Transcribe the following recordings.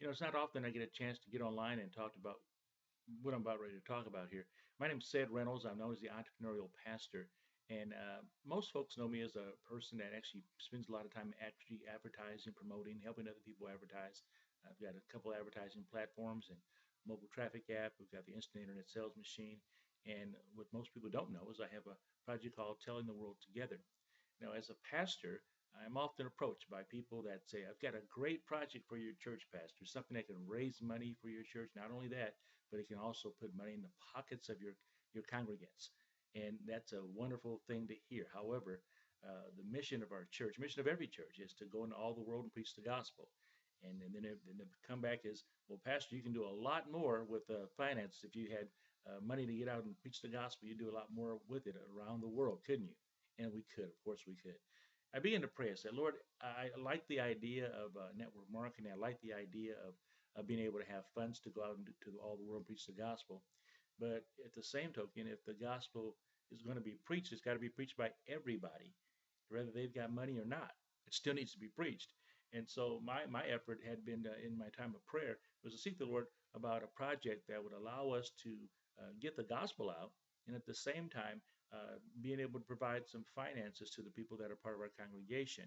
It's not often I get a chance to get online and talk about what I'm about ready to talk about here. My name's Sid Reynolds. I'm known as the entrepreneurial pastor. And most folks know me as a person that actually spends a lot of time actually advertising, promoting, helping other people advertise. I've got a couple advertising platforms and mobile traffic app. We've got the instant internet sales machine. And what most people don't know is I have a project called Telling the World Together. Now, as a pastor, I'm often approached by people that say, I've got a great project for your church, pastor, something that can raise money for your church. Not only that, but it can also put money in the pockets of your congregants. And that's a wonderful thing to hear. However, the mission of our church, mission of every church, is to go into all the world and preach the gospel. And then the comeback is, well, Pastor, you can do a lot more with finance. If you had money to get out and preach the gospel, you'd do a lot more with it around the world, couldn't you? And we could, of course, we could. I began to pray. I said, Lord, I like the idea of network marketing. I like the idea of being able to have funds to go out into all the world and preach the gospel. But at the same token, if the gospel is going to be preached, it's got to be preached by everybody, whether they've got money or not. It still needs to be preached. And so my effort had been in my time of prayer was to seek the Lord about a project that would allow us to get the gospel out, and at the same time being able to provide some finances to the people that are part of our congregation.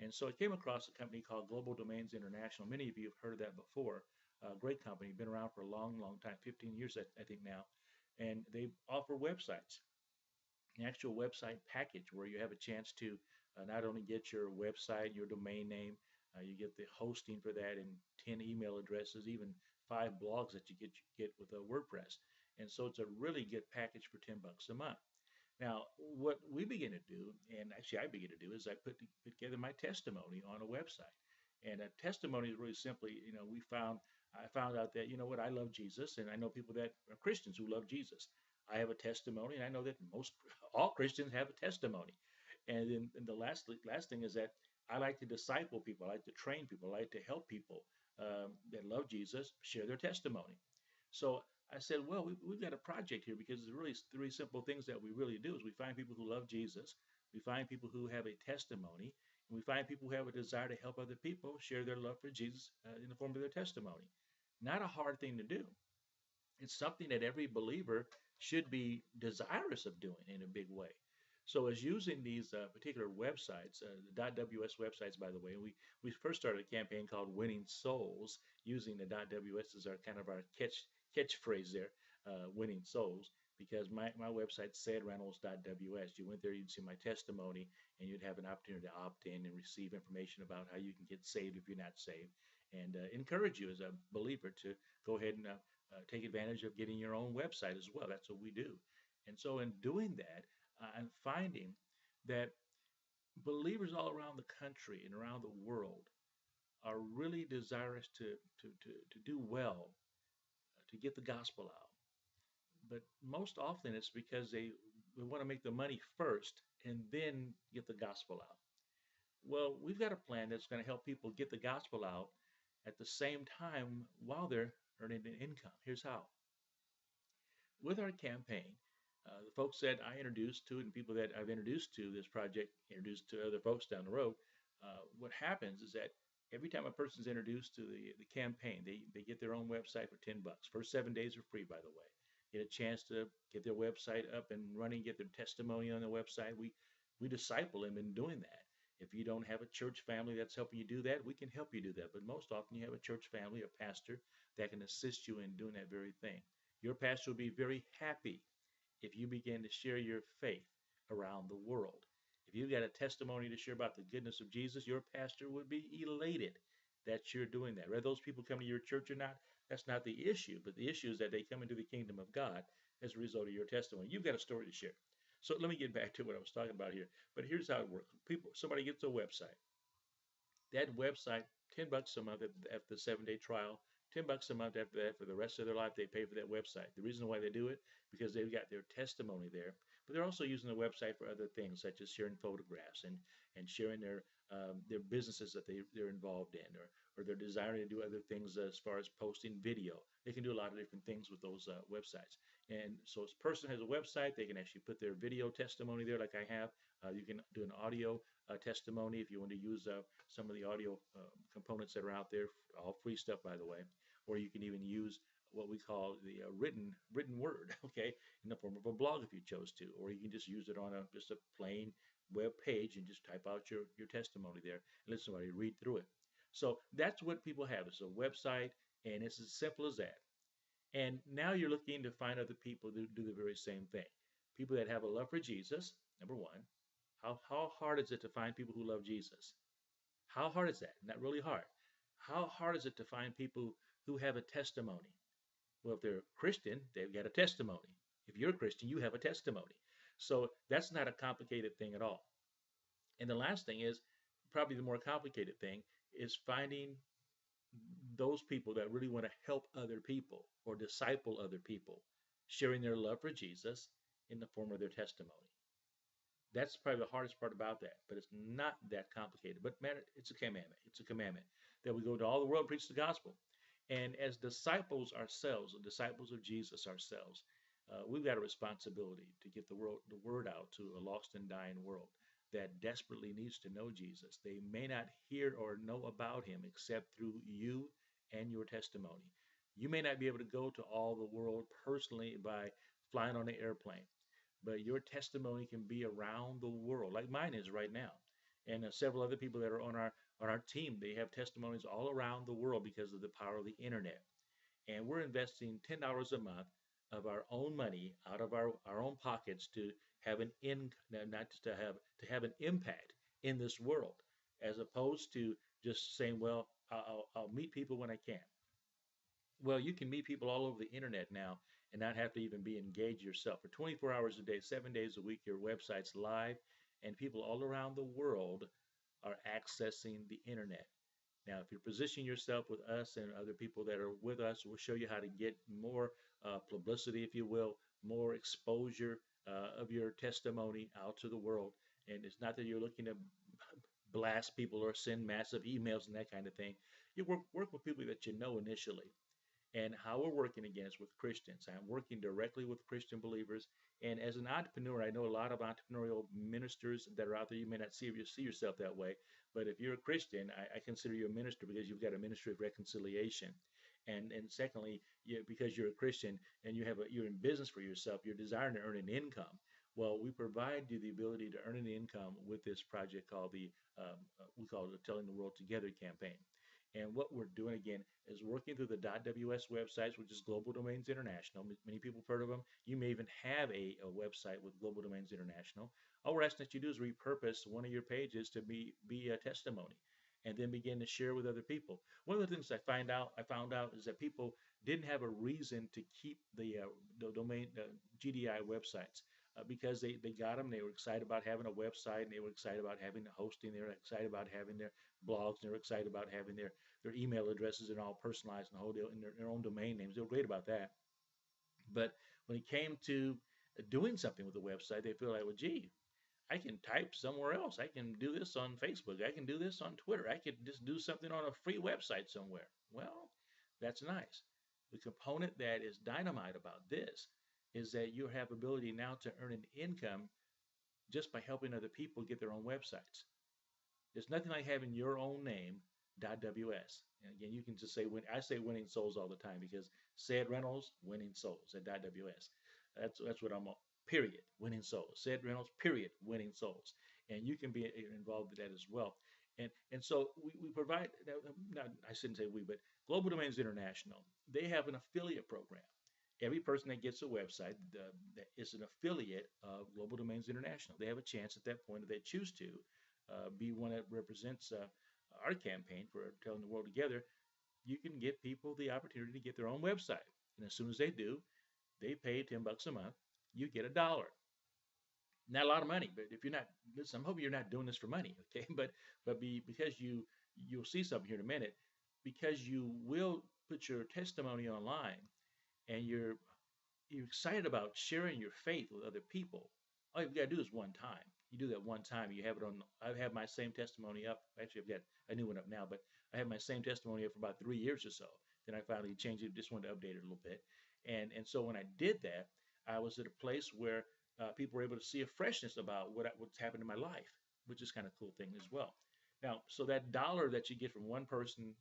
And so I came across a company called Global Domains International. Many of you have heard of that before. A great company, been around for a long, long time, 15 years I think now. And they offer websites, an actual website package where you have a chance to not only get your website, your domain name, you get the hosting for that and 10 email addresses, even 5 blogs that you get with a WordPress. And so it's a really good package for $10 a month. Now, what we begin to do, and actually I begin to do, is I put together my testimony on a website. And a testimony is really simply, I found out that, I love Jesus, and I know people that are Christians who love Jesus. I have a testimony, and I know that all Christians have a testimony. And then and the last thing is that I like to disciple people, I like to train people, I like to help people that love Jesus share their testimony. So I said, well, we've got a project here because it's really three simple things that we really do is we find people who love Jesus, we find people who have a testimony, and we find people who have a desire to help other people share their love for Jesus in the form of their testimony. Not a hard thing to do. It's something that every believer should be desirous of doing in a big way. So as using these particular websites, the .ws websites, by the way, we first started a campaign called Winning Souls, using the .ws as our kind of our catchphrase there, Winning Souls, because my website said Reynolds.ws. You went there, you'd see my testimony, and you'd have an opportunity to opt in and receive information about how you can get saved if you're not saved, and encourage you as a believer to go ahead and take advantage of getting your own website as well. That's what we do. And so in doing that, I'm finding that believers all around the country and around the world are really desirous to do well, to get the gospel out. But most often it's because they want to make the money first and then get the gospel out. Well, we've got a plan that's going to help people get the gospel out at the same time while they're earning an income. Here's how. With our campaign, the folks that I introduced to it and people that I've introduced to this project, introduced to other folks down the road, what happens is that every time a person's introduced to the campaign, they get their own website for $10. First 7 days are free, by the way. Get a chance to get their website up and running, get their testimony on the website. We disciple them in doing that. If you don't have a church family that's helping you do that, we can help you do that. But most often you have a church family, a pastor that can assist you in doing that very thing. Your pastor will be very happy if you begin to share your faith around the world. If you've got a testimony to share about the goodness of Jesus, your pastor would be elated that you're doing that. Whether those people come to your church or not, that's not the issue. But the issue is that they come into the kingdom of God as a result of your testimony. You've got a story to share. So let me get back to what I was talking about here. But here's how it works. Somebody gets a website. That website, $10 a month after the 7 day trial, $10 a month after that. For the rest of their life, they pay for that website. The reason why they do it, because they've got their testimony there, but they're also using the website for other things, such as sharing photographs and sharing their businesses that they're involved in, or they're desiring to do other things as far as posting video. They can do a lot of different things with those websites. And so if a person has a website, they can actually put their video testimony there like I have. You can do an audio testimony if you want to use some of the audio components that are out there, all free stuff, by the way. Or you can even use what we call the written word, okay, in the form of a blog if you chose to, or you can just use it on just a plain web page and just type out your testimony there and let somebody read through it. So that's what people have. It's a website, and it's as simple as that. And now you're looking to find other people to do the very same thing. People that have a love for Jesus, number one. How hard is it to find people who love Jesus? How hard is that? Not really hard. How hard is it to find people who have a testimony? Well, if they're Christian, they've got a testimony. If you're a Christian, you have a testimony. So that's not a complicated thing at all. And the last thing is, probably the more complicated thing, is finding those people that really want to help other people or disciple other people, sharing their love for Jesus in the form of their testimony. That's probably the hardest part about that, but it's not that complicated. But man, it's a commandment. It's a commandment that we go to all the world and preach the gospel. And as disciples ourselves, disciples of Jesus ourselves, we've got a responsibility to get the word out to a lost and dying world that desperately needs to know Jesus. They may not hear or know about him except through you and your testimony. You may not be able to go to all the world personally by flying on an airplane, but your testimony can be around the world, like mine is right now. And several other people that are on our team, they have testimonies all around the world because of the power of the internet. And we're investing $10 a month of our own money out of our own pockets to have an not to have an impact in this world, as opposed to just saying, well, I'll meet people when I can. Well, you can meet people all over the internet now and not have to even be engaged yourself. For 24 hours a day, 7 days a week, your website's live, and people all around the world are accessing the internet. Now, if you're positioning yourself with us and other people that are with us, we'll show you how to get more publicity, if you will, more exposure of your testimony out to the world. And it's not that you're looking to blast people or send massive emails and that kind of thing. You work with people that you know initially. And how we're working against with Christians. I'm working directly with Christian believers. And as an entrepreneur, I know a lot of entrepreneurial ministers that are out there. You may not see yourself that way, but if you're a Christian, I consider you a minister because you've got a ministry of reconciliation. And secondly, because you're a Christian and you're in business for yourself, you're desiring to earn an income. Well, we provide you the ability to earn an income with this project called we call it the Telling the World Together campaign. And what we're doing again is working through the .ws websites, which is Global Domains International. Many people have heard of them. You may even have a website with Global Domains International. All we're asking that you do is repurpose one of your pages to be a testimony, and then begin to share with other people. One of the things I found out is that people didn't have a reason to keep the domain GDI websites. Because they got them, they were excited about having a website, and they were excited about having the hosting, they were excited about having their blogs, and they were excited about having their email addresses and all personalized and the whole deal in their own domain names. They were great about that. But when it came to doing something with the website, they feel like, well, gee, I can type somewhere else. I can do this on Facebook. I can do this on Twitter. I could just do something on a free website somewhere. Well, that's nice. The component that is dynamite about this is that you have ability now to earn an income just by helping other people get their own websites. There's nothing like having your own name, .ws. And again, you can just say, I say winning souls all the time because said Reynolds, winning souls at .ws. That's what I'm on, period, winning souls. Said Reynolds, period, winning souls. And you can be involved with that as well. And so we provide, not, I shouldn't say we, but Global Domains International, they have an affiliate program. Every person that gets a website is an affiliate of Global Domains International. They have a chance at that point, if they choose to, be one that represents our campaign for Telling the World Together. You can give people the opportunity to get their own website. And as soon as they do, they pay $10 a month. You get $1. Not a lot of money, but if you're not, listen, I'm hoping you're not doing this for money, okay? Because you'll see something here in a minute, because you will put your testimony online and you're excited about sharing your faith with other people. All you've got to do is one time. You do that one time. You have it on. I have my same testimony up. Actually, I've got a new one up now, but I have my same testimony up for about 3 years or so. Then I finally changed it. Just wanted to update it a little bit. And so when I did that, I was at a place where people were able to see a freshness about what's happened in my life, which is kind of a cool thing as well. Now, so that dollar that you get from one person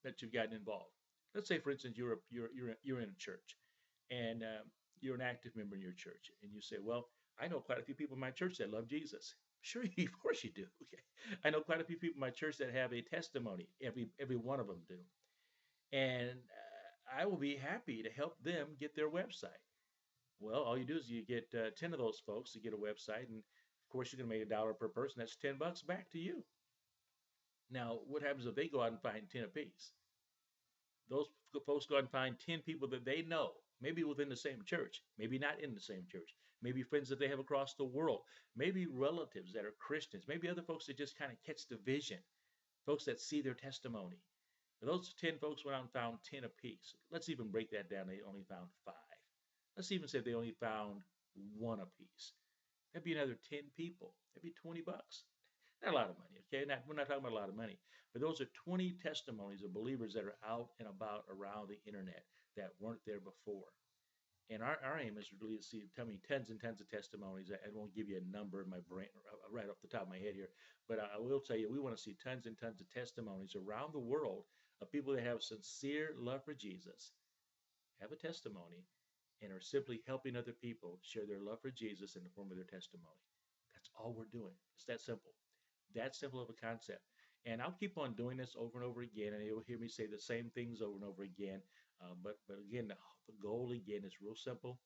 that you've gotten involved. Let's say, for instance, you're in a church, and you're an active member in your church, and you say, "Well, I know quite a few people in my church that love Jesus." Sure, of course you do. Okay, I know quite a few people in my church that have a testimony. Every one of them do, and I will be happy to help them get their website. Well, all you do is you get 10 of those folks to get a website, and of course you're going to make $1 per person. That's $10 back to you. Now, what happens if they go out and find 10 apiece? Those folks go out and find 10 people that they know, maybe within the same church, maybe not in the same church, maybe friends that they have across the world, maybe relatives that are Christians, maybe other folks that just kind of catch the vision, folks that see their testimony. Those 10 folks went out and found 10 apiece. Let's even break that down. They only found 5. Let's even say they only found 1 apiece. That'd be another 10 people. That'd be $20. Not a lot of money, okay? We're not talking about a lot of money, but those are 20 testimonies of believers that are out and about around the internet that weren't there before. And our aim is really to see, tell me tons and tons of testimonies. I won't give you a number in my brain right off the top of my head here, but I will tell you we want to see tons and tons of testimonies around the world of people that have sincere love for Jesus, have a testimony, and are simply helping other people share their love for Jesus in the form of their testimony. That's all we're doing. It's that simple. That simple of a concept. And I'll keep on doing this over and over again, and you'll hear me say the same things over and over again. But again, the goal again is real simple: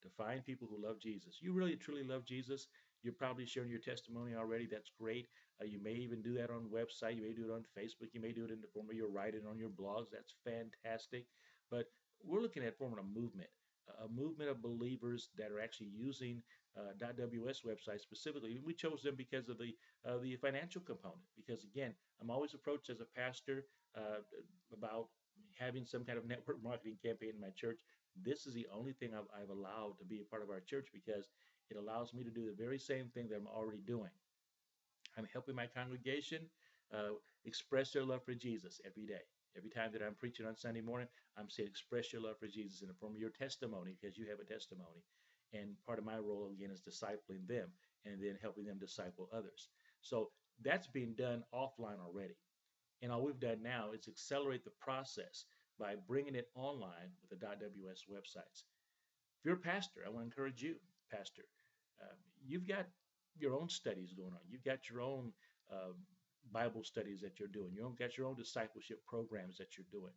to find people who love Jesus. You really truly love Jesus. You're probably sharing your testimony already. That's great. You may even do that on the website. You may do it on Facebook. You may do it in the form of your writing on your blogs. That's fantastic. But we're looking at forming a movement of believers that are actually using .ws website specifically. We chose them because of the financial component. Because again, I'm always approached as a pastor about having some kind of network marketing campaign in my church. This is the only thing I've allowed to be a part of our church because it allows me to do the very same thing that I'm already doing. I'm helping my congregation express their love for Jesus every day. Every time that I'm preaching on Sunday morning, I'm saying express your love for Jesus in the form of your testimony because you have a testimony. And part of my role, again, is discipling them and then helping them disciple others. So that's being done offline already. And all we've done now is accelerate the process by bringing it online with the .ws websites. If you're a pastor, I want to encourage you, pastor. Uh, you've got your own studies going on. You've got your own uh, Bible studies that you're doing. You've got your own discipleship programs that you're doing.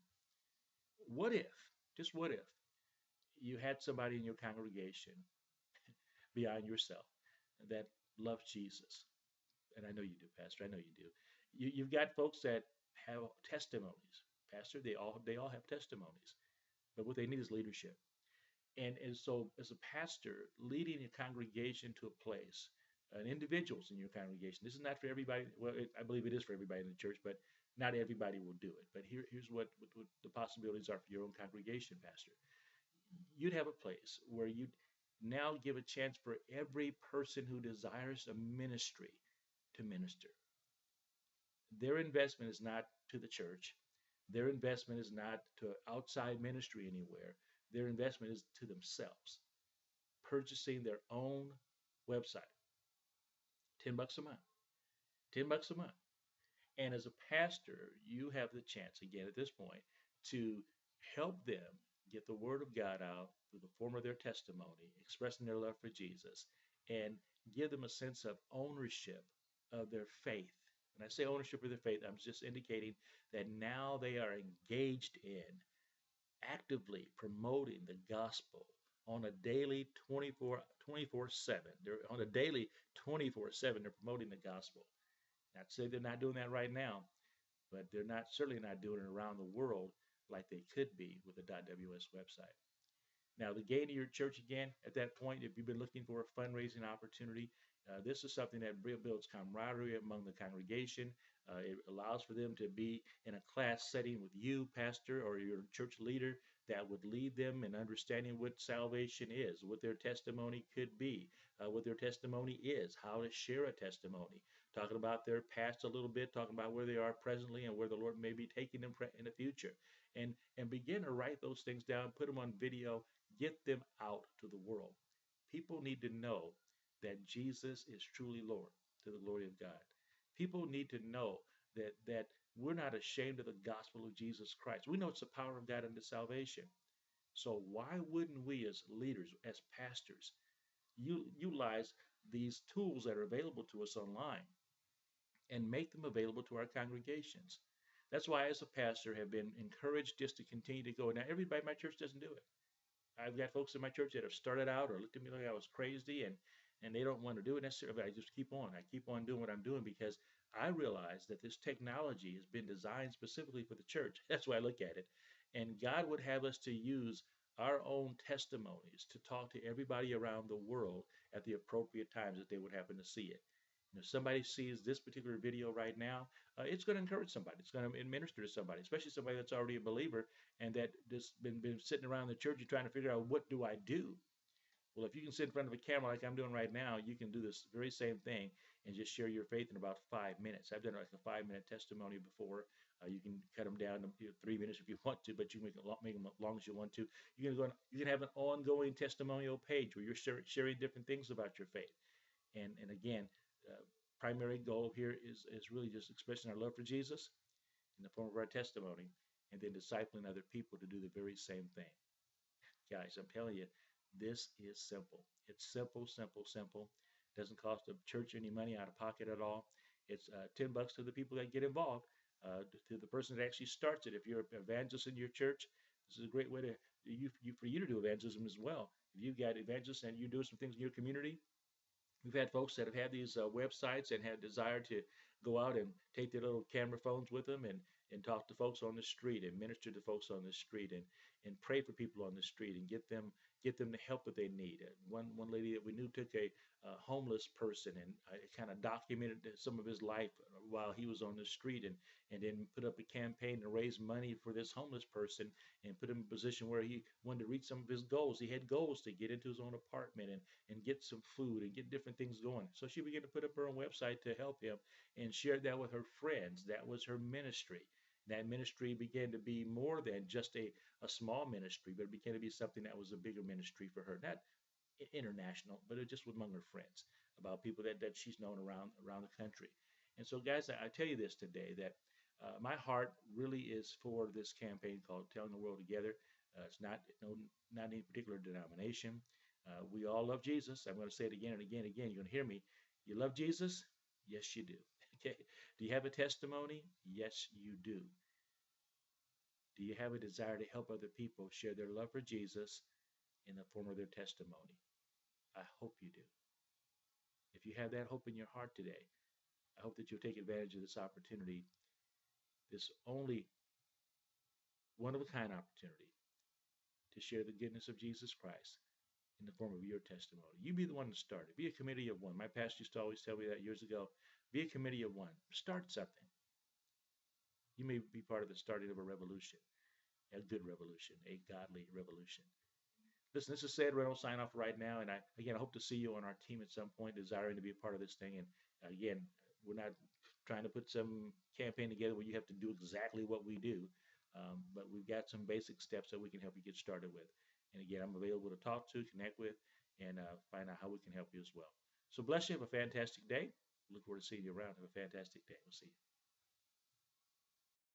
What if, just what if, you had somebody in your congregation beyond yourself that loves Jesus? And I know you do, Pastor. I know you do. You've got folks that have testimonies, Pastor. They all have testimonies, but what they need is leadership. And so, as a pastor, leading a congregation to a place, individuals in your congregation. This is not for everybody. Well, I believe it is for everybody in the church, but not everybody will do it. But here's what the possibilities are for your own congregation, Pastor. You'd have a place where you'd now give a chance for every person who desires a ministry to minister. Their investment is not to the church. Their investment is not to outside ministry anywhere. Their investment is to themselves, purchasing their own website. $10 a month. $10 a month. And as a pastor, you have the chance, again at this point, to help them get the word of God out through the form of their testimony, expressing their love for Jesus, and give them a sense of ownership of their faith. When I say ownership of their faith, I'm just indicating that now they are engaged in actively promoting the gospel on a daily 24/7. They're on a daily 24/7. They're promoting the gospel. Not to say they're not doing that right now, but they're not certainly not doing it around the world like they could be with the .ws website. Now, the gain of your church again, at that point, if you've been looking for a fundraising opportunity, this is something that builds camaraderie among the congregation. It allows for them to be in a class setting with you, pastor, or your church leader that would lead them in understanding what salvation is, what their testimony could be, what their testimony is, how to share a testimony, talking about their past a little bit, talking about where they are presently and where the Lord may be taking them in the future. And begin to write those things down, put them on video, get them out to the world. People need to know that Jesus is truly Lord to the glory of God. People need to know that we're not ashamed of the gospel of Jesus Christ. We know it's the power of God unto salvation. So why wouldn't we as leaders, as pastors, utilize these tools that are available to us online and make them available to our congregations? That's why, as a pastor, have been encouraged just to continue to go. Now, everybody in my church doesn't do it. I've got folks in my church that have started out or looked at me like I was crazy, and they don't want to do it necessarily. But I just keep on. I keep on doing what I'm doing because I realize that this technology has been designed specifically for the church. That's why I look at it. And God would have us to use our own testimonies to talk to everybody around the world at the appropriate times that they would happen to see it. And if somebody sees this particular video right now, it's going to encourage somebody. It's going to administer to somebody, especially somebody that's already a believer and that just been sitting around the church and trying to figure out, what do I do? Well, if you can sit in front of a camera like I'm doing right now, you can do this very same thing and just share your faith in about 5 minutes. I've done like a 5 minute testimony before. You can cut them down to 3 minutes if you want to, but you can make them as long as you want to. You can have an ongoing testimonial page where you're sharing different things about your faith. And again, uh, primary goal here is really just expressing our love for Jesus in the form of our testimony, and then discipling other people to do the very same thing. Guys, I'm telling you, this is simple. It's simple, simple, simple. Doesn't cost the church any money out of pocket at all. It's $10 to the people that get involved, to the person that actually starts it. If you're an evangelist in your church, this is a great way for you to do evangelism as well. If you've got evangelists and you're doing some things in your community, we've had folks that have had these websites and had desire to go out and take their little camera phones with them and talk to folks on the street and minister to folks on the street and pray for people on the street and get them the help that they need. One lady that we knew took a homeless person and kind of documented some of his life while he was on the street, and then put up a campaign to raise money for this homeless person and put him in a position where he wanted to reach some of his goals. He had goals to get into his own apartment and get some food and get different things going. So she began to put up her own website to help him and shared that with her friends. That was her ministry. That ministry began to be more than just a small ministry, but it began to be something that was a bigger ministry for her. Not international, but it just among her friends, about people that she's known around the country. And so, guys, I tell you this today, that my heart really is for this campaign called Telling the World Together. It's not any particular denomination. We all love Jesus. I'm going to say it again and again and again. You're going to hear me. You love Jesus? Yes, you do. Okay. Do you have a testimony? Yes, you do. Do you have a desire to help other people share their love for Jesus in the form of their testimony? I hope you do. If you have that hope in your heart today, I hope that you'll take advantage of this opportunity, this only one of a kind opportunity to share the goodness of Jesus Christ in the form of your testimony. You be the one to start it. Be a committee of one. My pastor used to always tell me that years ago. Be a committee of one. Start something. You may be part of the starting of a revolution, a good revolution, a godly revolution. Listen, this is Sid Reynolds sign off right now, and I hope to see you on our team at some point, desiring to be a part of this thing. And again, we're not trying to put some campaign together where you have to do exactly what we do, but we've got some basic steps that we can help you get started with. And again, I'm available to talk to, connect with, and find out how we can help you as well. So bless you. Have a fantastic day. Look forward to seeing you around. Have a fantastic day. We'll see you.